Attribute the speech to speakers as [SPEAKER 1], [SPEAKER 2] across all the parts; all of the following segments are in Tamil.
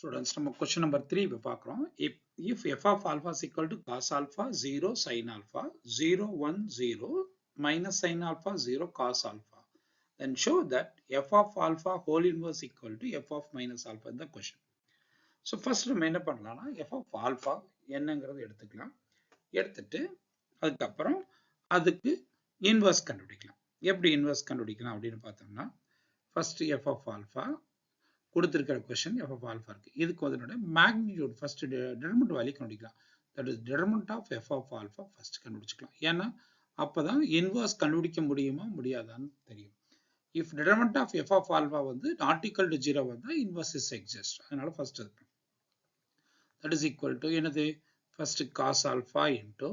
[SPEAKER 1] Students, நம்ம question number 3 இப்ப பார்க்கிறோம். If f of alpha is equal to cos alpha 0 sin alpha 0 1 0 minus sin alpha 0 cos alpha, then show that f of alpha whole inverse equal to f of minus alpha in the question. So first நம்ம என்ன பண்ணலாம்னா f of alpha என்னங்கிறத எடுத்துக்கலாம். எடுத்துட்டு அதுக்கப்புறம் அதுக்கு இன்வெர்ஸ் கண்டுபிடிக்கலாம். எப்படி இன்வெர்ஸ் கண்டுபிடிக்கலாம் அப்படின்னு பார்த்தோம்னா first f of alpha கொடுத்திருக்கிற question f of alpha இருக்கு. இதுக்கு அதனுடைய magnitude first determinant value கண்டுபிடிக்கலாம். That is determinant of f of alpha first கண்டுபிடிச்சுக்கலாம். ஏன்னா அப்பதான் inverse கண்டுபிடிக்க முடியுமா முடியாதான்னு தெரியும். If determinant of f of alpha வந்து not equal to 0 வந்தா inverse is exist. அதனால first அது. That is equal to என்னது first cos alpha into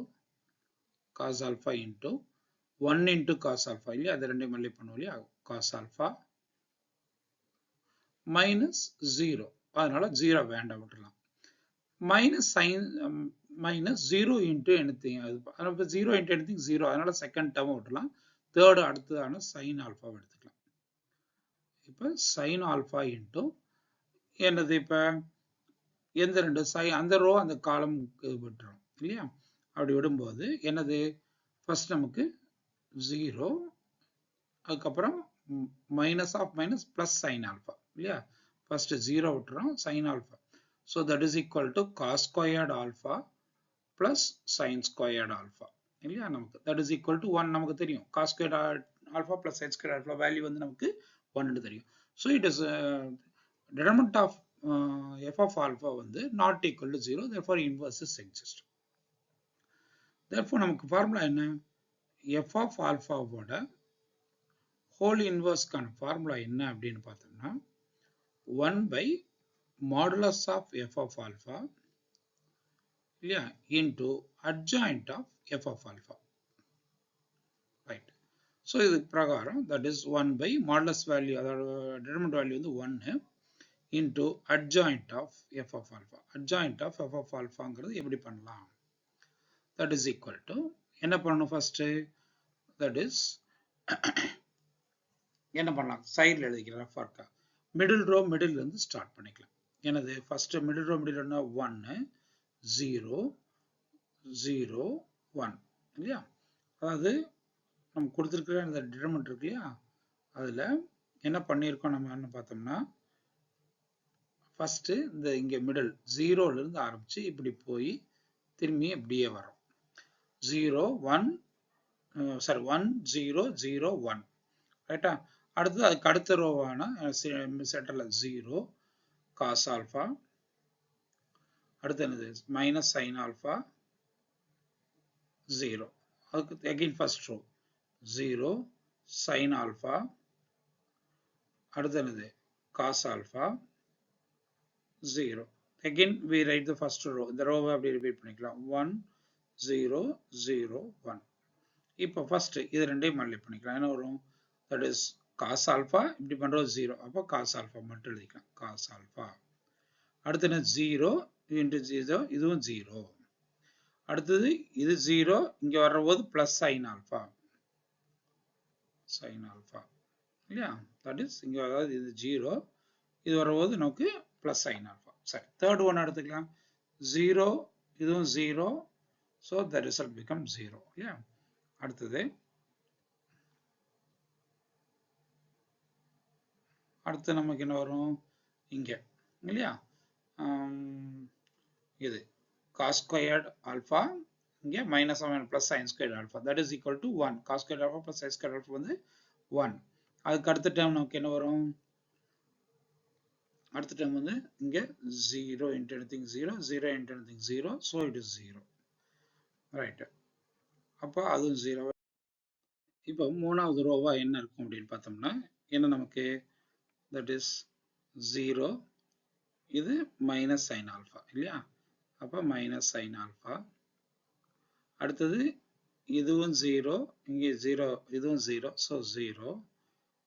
[SPEAKER 1] 1 into cos alpha இல்லையா, அது ரெண்டையும் மல்டி பண்ணுவோம் இல்லையா, cos alpha minus 0, அதனால 0 வேண்டாம் விட்டுறலாம். minus sin minus 0 into anything, அது 0 into anything 0, அதனால செகண்ட் டேர்ம் விட்டுறலாம். தேர்ட் அடுத்ததான sin alpha எடுத்துக்கலாம். இப்ப sin alpha into என்னது, இப்ப எந்த ரெண்டு அந்த ரோ அந்த காலம் விட்டுறோம் இல்லையா. அப்படி விடும்போது என்னது ஃபர்ஸ்ட் நமக்கு 0, அதுக்கப்புறம் minus of minus plus sin alpha இல்லையா. first 0 விட்டுறோம் sin alpha. So that is equal to cos squared alpha plus sin squared alpha இல்லையா. நமக்கு that is equal to 1 நமக்கு தெரியும். cos squared alpha plus sin squared alpha value வந்து நமக்கு 1 தெரியும். So it is determinant of f of alpha வந்து not equal to 0, therefore inverse is exist. Therefore நமக்கு ஃபார்முலா என்ன, f of alpha ஓட whole inverse கான ஃபார்முலா என்ன அப்படின்னு பார்த்தோம்னா 1 by modulus of f of alpha இல்லையா into adjoint of f of alpha, right. So இது பிரகாரம் that is 1 by modulus value, அதோட determinant value வந்து 1 into adjoint of f of alpha. adjoint of f of alphaங்கிறது எப்படி பண்ணலாம், that is equal to என்ன பண்ணணும் first, that is என்ன பண்ணலாம் சைடுல எழுதிக்கிறேன் ஃபார்க்கா, மிடில் ரோ மிடில் இருந்து ஸ்டார்ட் பண்ணிக்கலாம். என்னது ஃபர்ஸ்ட் மிடில் ரோ மிடில் 1 0 0 1 இல்லையா. அதாவது நம்ம கொடுத்துருக்கிற இந்த டிட்டர்மினன்ட் இருக்கு இல்லையா, அதுல என்ன பண்ணியிருக்கோம் நம்ம என்ன பார்த்தோம்னா ஃபர்ஸ்ட் இந்த இங்க மிடில் 0ல இருந்து ஆரம்பிச்சு இப்படி போய் திரும்பி அப்படியே வரும் 0 1 சாரி 1 0 0 1 ரைட்டா. அடுத்து அதுக்கு அடுத்த ரோவான சென்டர்ல 0 cos alpha, அடுத்து என்னது minus sin alpha 0, அதுக்கு again first row 0 sin alpha, அடுத்து என்னது cos alpha 0, again we write the first row, இந்த ரோவை அப்படி ரிப்பீட் பண்ணிக்கலாம் 1 0 0 1. இப்போ ஃபர்ஸ்ட் இது ரெண்டையும் மல்டி பண்ணிக்கலாம், என்ன வரும், that is cos alpha, இப்படி பண்றது 0, அப்போ cos alpha மட்டும் எழுதிக்கலாம் cos alpha. அடுத்து என்ன 0 into 0, இதுவும் 0, அடுத்தது இது 0, இங்க வரும்போது plus sin alpha இல்லையா, that is இங்க அதாவது இது 0, இது வரும்போது நமக்கு plus sin alpha. சரி, தேர்ட் ஒன் எடுத்துக்கலாம் 0, இதுவும் 0, so the result becomes 0 இல்லையா. அடுத்தது அடுத்து நமக்கு என்ன வரும் இங்க இல்லையா, இது cos squared alpha, இங்க minus plus sin squared alpha, that is equal to 1. cos squared alpha plus sin squared alpha வந்து 1. அதுக்கு அடுத்த டேர்ம் நமக்கு என்ன வரும், அடுத்த டேர்ம் வந்து இங்க 0 into anything 0 0 into anything 0, so it is 0, right. அப்போ அதுவும் 0. இப்போ மூணாவது ரோவா என்ன இருக்கும் அப்படின்னு பார்த்தோம்னா என்ன நமக்கு, that is 0, இது minus sin alpha இல்லையா, அப்ப minus sin alpha, அடுத்தது இதுவும் 0, இங்கே 0, இதுவும் 0, so 0,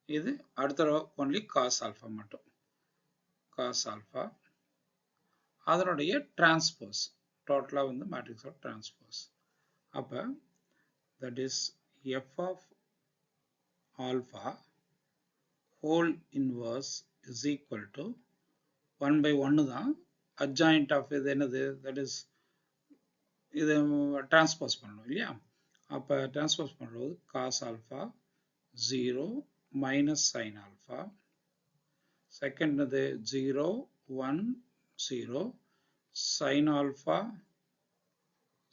[SPEAKER 1] இது அடுத்த ரோ only cos alpha மட்டும் cos alpha, அதனுடைய டிரான்ஸ்போஸ் டோட்டலா வந்து மேட்ரிக்ஸ் ஆஃப் டிரான்ஸ்போஸ். அப்ப that is f of alpha whole inverse is equal to 1 by 1 தான். adjoint of இது என்னது, that is இது டிரான்ஸ்போஸ் பண்ணணும் இல்லையா. அப்போ டிரான்ஸ்போஸ் பண்ணுறது cos alpha 0 minus sin alpha. Second இது 0 1 0 sin alpha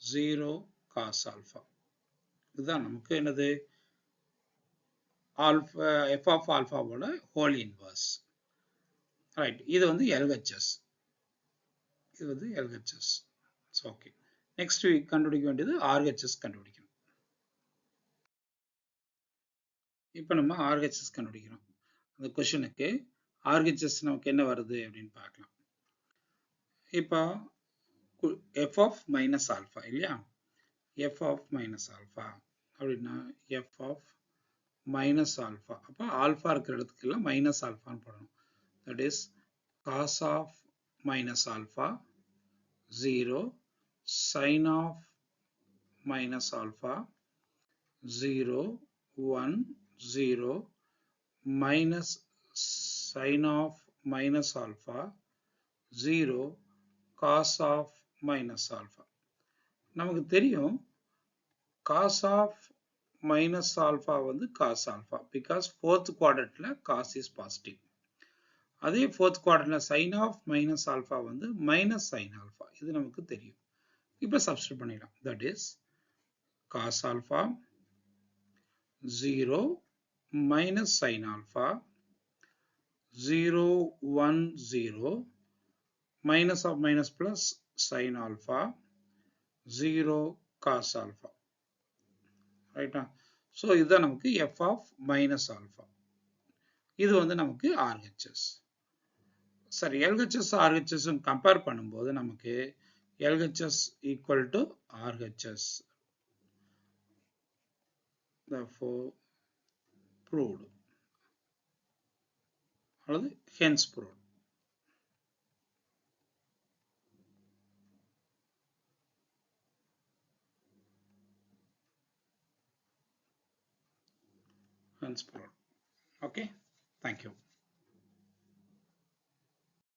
[SPEAKER 1] 0 cos alpha. இதுதான் நமக்கு என்னது ஆல்ஃபா f of alpha ஓட ஹோல் இன்வர்ஸ். ரைட், இது வந்து LHS. இது வந்து LHS. ஓகே, நெக்ஸ்ட் கண்டுபிடிக்க வேண்டியது RHS கண்டுபிடிக்கணும். இப்போ நம்ம RHS கண்டுபிடிக்கிறோம். அந்த கொஸ்டினுக்கு RHS நமக்கு என்ன வருது அப்படின்னு பார்க்கலாம். இப்போ f of minus alpha இல்லையா, f of minus alpha அப்படின்னா f of minus alpha. அப்போ ஆல்ஃபா இருக்கிற இடத்துக்குலாம் மைனஸ் ஆல்ஃபான்னு போடணும். That is cos of minus alpha 0 sin of minus alpha 0 1 0 minus sin of minus alpha 0 cos of minus alpha. நமக்கு தெரியும் cos of minus alpha வந்து cos alpha because fourth quadrantல cos is positive. அதே fourth quadrantல sin of minus alpha வந்து minus sin alpha. இது நமக்கு தெரியும். இப்போ சப்ஸ்டிட்யூட் பண்ணிடலாம். that is cos alpha 0 minus sin alpha 0 1 0 minus of minus plus sin alpha 0 cos alpha. ரைட்டா. ஸோ இதுதான் நமக்கு f of minus alpha. இது வந்து நமக்கு RHS. சரி, LHS RHS கம்பேர் பண்ணும்போது நமக்கு LHS equal to RHS. Therefore proved அல்லது hence proved. Hence proved. Okay, thank you.